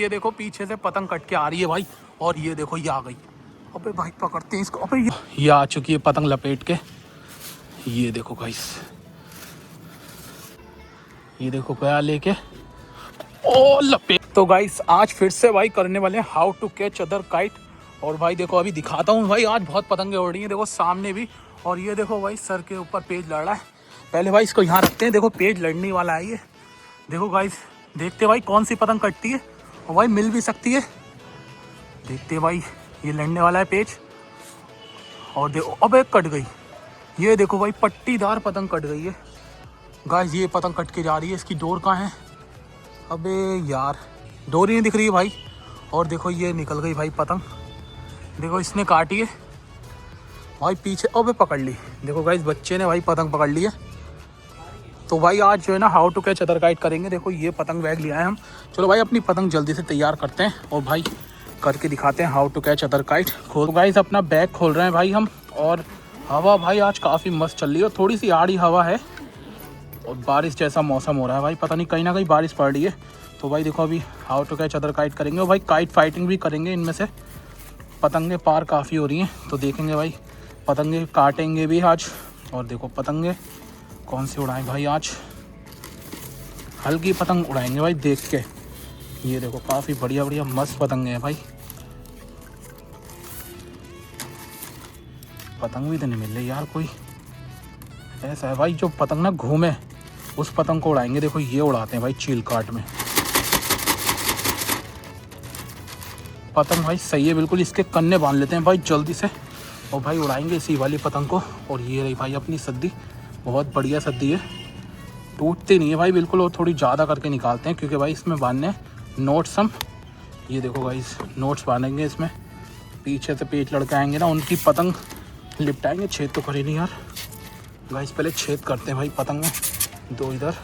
ये देखो पीछे से पतंग कट के आ रही है भाई, और ये देखो ये आ गई। अबे भाई पकड़ते हैं इसको। अबे ये आ चुकी है पतंग लपेट के। ये देखो गाइस, ये देखो गया लेके ओ लपेट। तो गाइस आज फिर से भाई करने वाले हैं how to catch other kite. और भाई देखो अभी दिखाता हूँ भाई, आज बहुत पतंगे उड़ रही हैं देखो सामने भी। और ये देखो भाई सर के ऊपर पेज लड़ रहा है। पहले भाई इसको यहाँ रखते हैं, देखो पेज लड़ने वाला है ये। देखो गाइस देखते भाई कौन सी पतंग कटती है, और भाई मिल भी सकती है। देखते भाई ये लड़ने वाला है पेज, और देखो अब एक कट गई। ये देखो भाई पट्टीदार पतंग कट गई है गाइस। ये पतंग कट के जा रही है, इसकी डोर कहाँ है? अबे यार डोर ही नहीं दिख रही है भाई। और देखो ये निकल गई भाई पतंग, देखो इसने काटी है भाई पीछे। अबे पकड़ ली। देखो गाइस बच्चे ने भाई पतंग पकड़ ली है। तो भाई आज जो है ना how to catch other kite करेंगे। देखो ये पतंग बैग लिया है हम। चलो भाई अपनी पतंग जल्दी से तैयार करते हैं और भाई करके दिखाते हैं how to catch other kite. खोल गाइस अपना बैग खोल रहे हैं भाई हम। और हवा भाई आज काफ़ी मस्त चल रही है, थोड़ी सी आड़ी हवा है और बारिश जैसा मौसम हो रहा है भाई। पता नहीं कहीं ना कहीं बारिश पड़ रही है। तो भाई देखो अभी how to catch other kite करेंगे और भाई काइट फाइटिंग भी करेंगे। इनमें से पतंगे पार काफ़ी हो रही हैं, तो देखेंगे भाई पतंगे काटेंगे भी आज। और देखो पतंगे कौन सी उड़ाएं भाई आज, हल्की पतंग उड़ाएंगे भाई देख के। ये देखो काफ़ी बढ़िया बढ़िया मस्त पतंगे हैं भाई। पतंग भी तो नहीं मिल रही यार कोई। ऐसा है भाई जो पतंग ना घूमे उस पतंग को उड़ाएंगे। देखो ये उड़ाते हैं भाई चील काट में। पतंग भाई सही है बिल्कुल, इसके कन्ने बांध लेते हैं भाई जल्दी से और भाई उड़ाएंगे इसी वाली पतंग को। और ये रही भाई अपनी सद्दी, बहुत बढ़िया सद्दी है, टूटती नहीं है भाई बिल्कुल। और थोड़ी ज़्यादा करके निकालते हैं क्योंकि भाई इसमें बांधने नोट्स हम। ये देखो भाई नोट्स बांधेंगे इसमें। पीछे से पेच लड़के आएंगे ना, उनकी पतंग लिपटाएंगे। छेद तो करे नहीं यार गाइस, पहले छेद करते हैं भाई पतंग में। दो इधर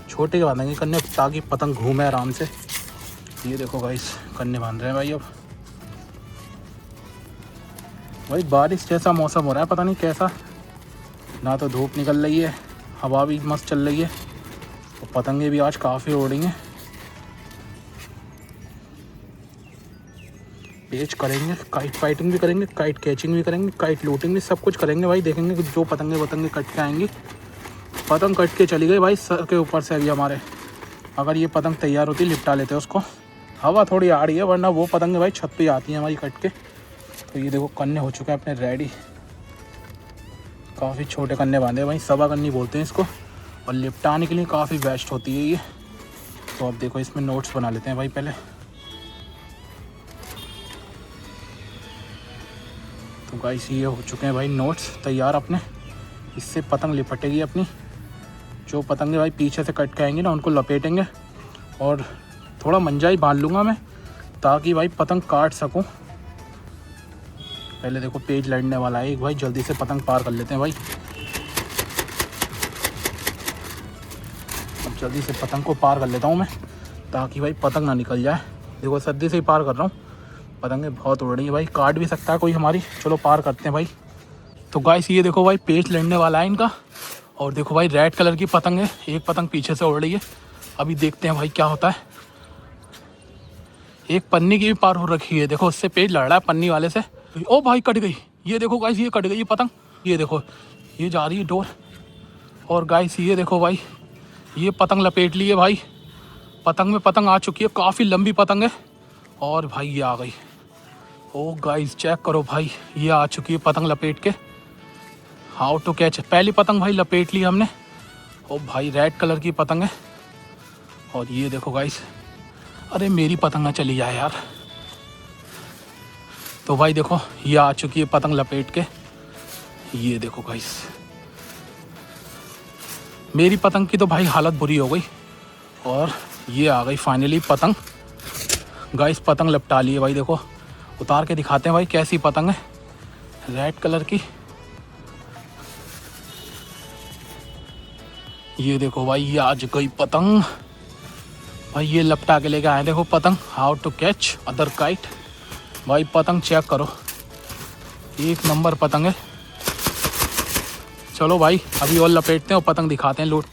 छोटे के बांधेंगे कन्ने ताकि पतंग घूमे आराम से। ये देखो गाइस कन्ने बांध रहे हैं भाई। अब भाई बारिश जैसा मौसम हो रहा है, पता नहीं कैसा, ना तो धूप निकल रही है, हवा भी मस्त चल रही है और पतंगे भी आज काफ़ी उड़ रही हैं। पेच करेंगे, काइट फाइटिंग भी करेंगे, काइट कैचिंग भी करेंगे, काइट लूटिंग भी, सब कुछ करेंगे भाई। देखेंगे कि जो पतंगे कट के आएंगी। पतंग कट के चली गई भाई सर के ऊपर से अभी हमारे। अगर ये पतंग तैयार होती लिपटा लेते उसको। हवा थोड़ी आ रही है, वरना वो पतंगे भाई छत पे आती हैं हमारी कट के। तो ये देखो कन्ने हो चुके हैं अपने रेडी। काफ़ी छोटे कन्ने बांधे भाई, सवा कन्नी बोलते हैं इसको, और लिपटाने के लिए काफ़ी बेस्ट होती है ये। तो अब देखो इसमें नोट्स बना लेते हैं भाई पहले। तो गाइस ये हो चुके हैं भाई नोट्स तैयार अपने। इससे पतंग लिपटेगी अपनी। जो पतंगे भाई पीछे से कट के आएंगी ना उनको लपेटेंगे, और थोड़ा मंजा ही बांध लूँगा मैं ताकि भाई पतंग काट सकूँ। पहले देखो पेज लड़ने वाला है एक भाई, जल्दी से पतंग पार कर लेते हैं भाई। अब जल्दी से पतंग को पार कर लेता हूँ मैं ताकि भाई पतंग ना निकल जाए। देखो सद्दी से ही पार कर रहा हूँ। पतंगे बहुत उड़ रही है भाई, काट भी सकता है कोई हमारी। चलो पार करते हैं भाई। तो गाइस ये देखो भाई पेज लड़ने वाला है इनका। और देखो भाई रेड कलर की पतंग है, एक पतंग पीछे से उड़ रही है। अभी देखते हैं भाई क्या होता है। एक पन्नी की भी पार हो रखी है, देखो उससे पेज लड़ रहा है पन्नी वाले से। ओ भाई कट गई। ये देखो गाइस ये कट गई ये पतंग। ये देखो ये जा रही है डोर। और गाइस ये देखो भाई ये पतंग लपेट ली है भाई। पतंग में पतंग आ चुकी है, काफ़ी लंबी पतंग है। और भाई ये आ गई। ओ गाइस चेक करो भाई, ये आ चुकी है पतंग लपेट के। हाउ टू कैच, पहली पतंग भाई लपेट ली हमने। ओ भाई रेड कलर की पतंग है। और ये देखो गाइस, अरे मेरी पतंग ना चली जाए यार। तो भाई देखो ये आ चुकी है पतंग लपेट के। ये देखो गाइस मेरी पतंग की तो भाई हालत बुरी हो गई। और ये आ गई फाइनली पतंग। गाइस पतंग लपटा ली है भाई। देखो उतार के दिखाते हैं भाई कैसी पतंग है, रेड कलर की। ये देखो भाई ये आज गई पतंग भाई। ये लपटा के लेके आए देखो पतंग। How to catch other kite भाई। पतंग चेक करो, एक नंबर पतंग है। चलो भाई अभी और लपेटते हैं और पतंग दिखाते हैं लूट।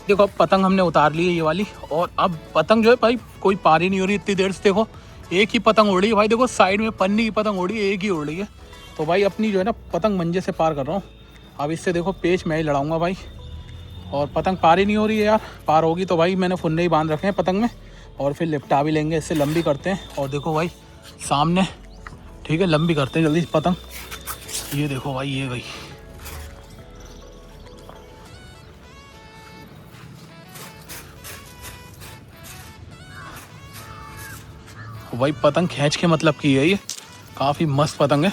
देखो अब पतंग हमने उतार ली है ये वाली, और अब पतंग जो है भाई कोई पार ही नहीं हो रही इतनी देर से। देखो एक ही पतंग उड़ रही है भाई, देखो साइड में पन्नी की पतंग उड़ रही है, एक ही उड़ रही है। तो भाई अपनी जो है ना पतंग मंजे से पार कर रहा हूँ। अब इससे देखो पेच मैं ही लड़ाऊँगा भाई, और पतंग पार ही नहीं हो रही है यार। पार होगी तो भाई मैंने फुन्ने ही बांध रखे हैं पतंग में, और फिर लिपटा भी लेंगे, इससे लंबी करते हैं। और देखो भाई सामने, ठीक है लंबी करते हैं जल्दी पतंग। ये देखो भाई ये गई। भाई पतंग खींच के मतलब की है, ये काफ़ी मस्त पतंग है।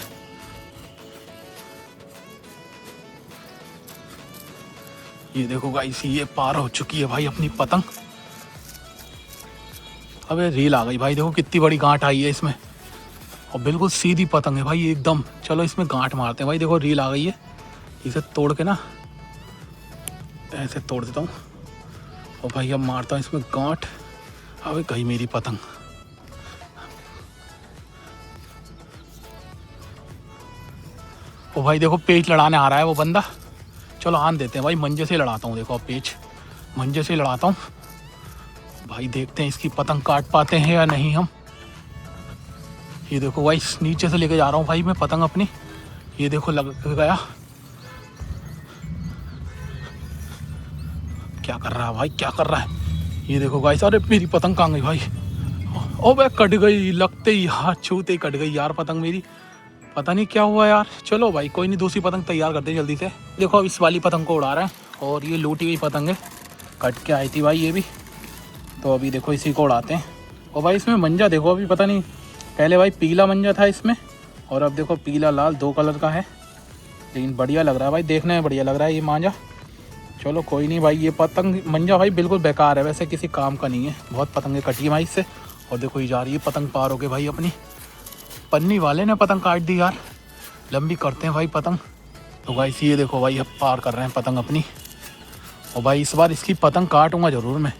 ये देखो गाइस ये पार हो चुकी है भाई अपनी पतंग। अबे रील आ गई भाई, देखो कितनी बड़ी गांठ आई है इसमें, और बिल्कुल सीधी पतंग है भाई एकदम। चलो इसमें गांठ मारते हैं भाई, देखो रील आ गई है। इसे तोड़ के ना ऐसे तोड़ देता हूँ, और भाई अब मारता हूँ इसमें गांठ। अबे गई मेरी पतंग। ओ भाई देखो पेच लड़ाने आ रहा है वो बंदा। चलो आन देते हैं भाई, मंजे से लड़ाता हूँ। देखो अब पेच मंजे से लड़ाता हूँ भाई, देखते हैं इसकी पतंग काट पाते हैं या नहीं हम। ये देखो भाई नीचे से लेके जा रहा हूँ भाई मैं पतंग अपनी। ये देखो लग गया। क्या कर रहा है भाई, क्या कर रहा है। ये देखो गाइस, अरे मेरी पतंग कहाँ गई भाई। ओ भाई कट गई, लगते ही हाथ छूते ही कट गई यार पतंग मेरी। पता नहीं क्या हुआ यार। चलो भाई कोई नहीं, दूसरी पतंग तैयार करते हैं जल्दी से। देखो अब इस वाली पतंग को उड़ा रहा है, और ये लूटी हुई पतंग है, कट के आई थी भाई ये भी। तो अभी देखो इसी को उड़ाते हैं। और भाई इसमें मंजा देखो, अभी पता नहीं, पहले भाई पीला मंजा था इसमें, और अब देखो पीला लाल दो कलर का है। लेकिन बढ़िया लग रहा है भाई, देखने में बढ़िया लग रहा है ये मांझा। चलो कोई नहीं भाई, ये पतंग मंजा भाई बिल्कुल बेकार है, वैसे किसी काम का नहीं है। बहुत पतंगें कटी है भाई इससे। और देखो ये जा रही है पतंग पार हो गई भाई अपनी। पन्नी वाले ने पतंग काट दी यार। लंबी करते हैं भाई पतंग। तो भाई ये देखो भाई अब पार कर रहे हैं पतंग अपनी। और भाई इस बार इसकी पतंग काटूंगा ज़रूर मैं।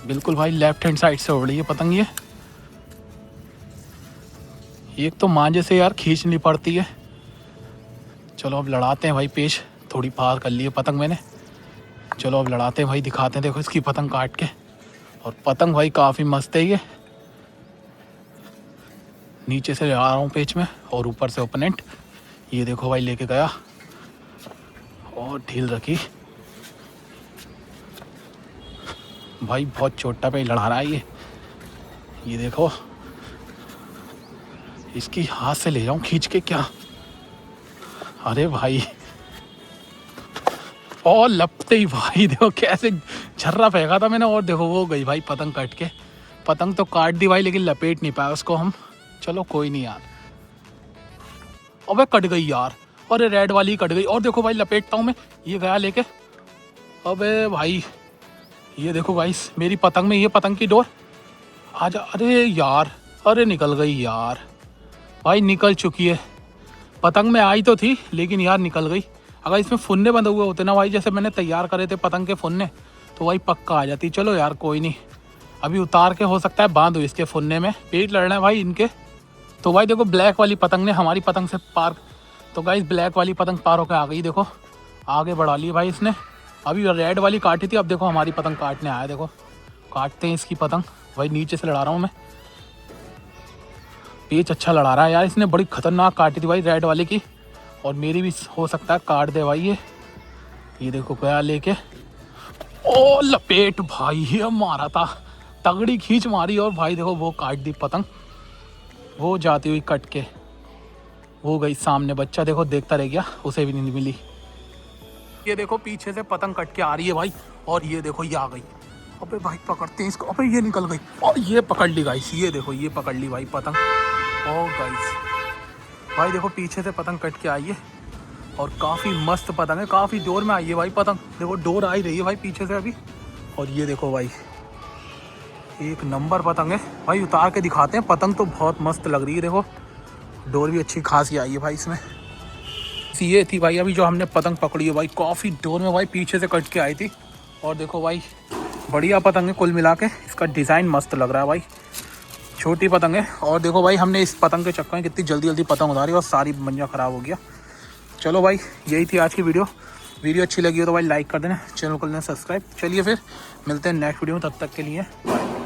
बिल्कुल भाई लेफ्ट हैंड साइड से उड़ रही है पतंग ये। एक तो मांझे से यार खींचनी पड़ती है। चलो अब लड़ाते हैं भाई पेश। थोड़ी पार कर ली है पतंग मैंने। चलो अब लड़ाते हैं भाई, दिखाते हैं देखो इसकी पतंग काट के। और पतंग भाई काफ़ी मस्त है ये। नीचे से आ रहा हूँ पेच में, और ऊपर से ओपोनेंट। ये देखो भाई लेके गया, और ढील रखी भाई। बहुत छोटा पे लड़ा रहा है ये देखो। इसकी हाथ से ले जाऊं खींच के क्या। अरे भाई और लपटे ही भाई, देखो कैसे झर्रा फेंका था मैंने, और देखो वो गई भाई पतंग कट के। पतंग तो काट दी भाई, लेकिन लपेट नहीं पाया उसको हम। चलो कोई नहीं यार। अबे कट गई यार, अरे रेड वाली कट गई। और देखो भाई लपेटता हूँ मैं, ये गया लेके। अबे भाई ये देखो गाइस मेरी पतंग में, ये पतंग की डोर आजा। अरे यार, अरे निकल गई यार भाई, निकल चुकी है। पतंग में आई तो थी, लेकिन यार निकल गई। अगर इसमें फुन्ने बंधे हुए होते ना भाई, जैसे मैंने तैयार करे थे पतंग के फुन्ने, तो भाई पक्का आ जाती। चलो यार कोई नहीं, अभी उतार के हो सकता है बांध हो इसके फुन्ने में। पेट लड़ना है भाई इनके। तो भाई देखो ब्लैक वाली पतंग ने हमारी पतंग से पार, तो गाइस ब्लैक वाली पतंग पार होकर आ गई। देखो आगे बढ़ा ली भाई इसने। अभी रेड वाली काटी थी, अब देखो हमारी पतंग काटने आया। देखो काटते हैं इसकी पतंग भाई, नीचे से लड़ा रहा हूँ मैं। पेच अच्छा लड़ा रहा है यार इसने, बड़ी खतरनाक काटी थी भाई रेड वाले की। और मेरी भी हो सकता है काट दे भाई ये देखो गया लेके। ओ लपेट भाई, ये मारा था, तगड़ी खींच मारी, और भाई देखो वो काट दी पतंग, वो जाती हुई कट के वो गई सामने। बच्चा देखो देखता रह गया, उसे भी नहीं मिली। ये देखो पीछे से पतंग कट के आ रही है भाई, और ये देखो ये आ गई। अबे भाई पकड़ते हैं इसको। अबे ये निकल गई, और ये पकड़ ली गाइस। ये देखो ये पकड़ ली भाई पतंग। ओ गाइस भाई देखो पीछे से पतंग कट के आई है, और काफ़ी मस्त पतंग है, काफ़ी जोर में आई है भाई पतंग। देखो डोर आ ही रही है भाई पीछे से अभी। और ये देखो भाई एक नंबर पतंग है भाई, उतार के दिखाते हैं। पतंग तो बहुत मस्त लग रही है, देखो डोर भी अच्छी खासी आई है भाई इसमें। ये थी भाई अभी जो हमने पतंग पकड़ी है भाई, काफ़ी डोर में भाई पीछे से कट के आई थी। और देखो भाई बढ़िया पतंग है कुल मिला के, इसका डिज़ाइन मस्त लग रहा है भाई। छोटी पतंग है, और देखो भाई हमने इस पतंग के चक्कर में कितनी जल्दी जल्दी पतंग उतारी, और सारी मंजा ख़राब हो गया। चलो भाई, यही थी आज की वीडियो अच्छी लगी हो तो भाई लाइक कर देना, चैनल को करना सब्सक्राइब। चलिए फिर मिलते हैं नेक्स्ट वीडियो में, तब तक के लिए बाय।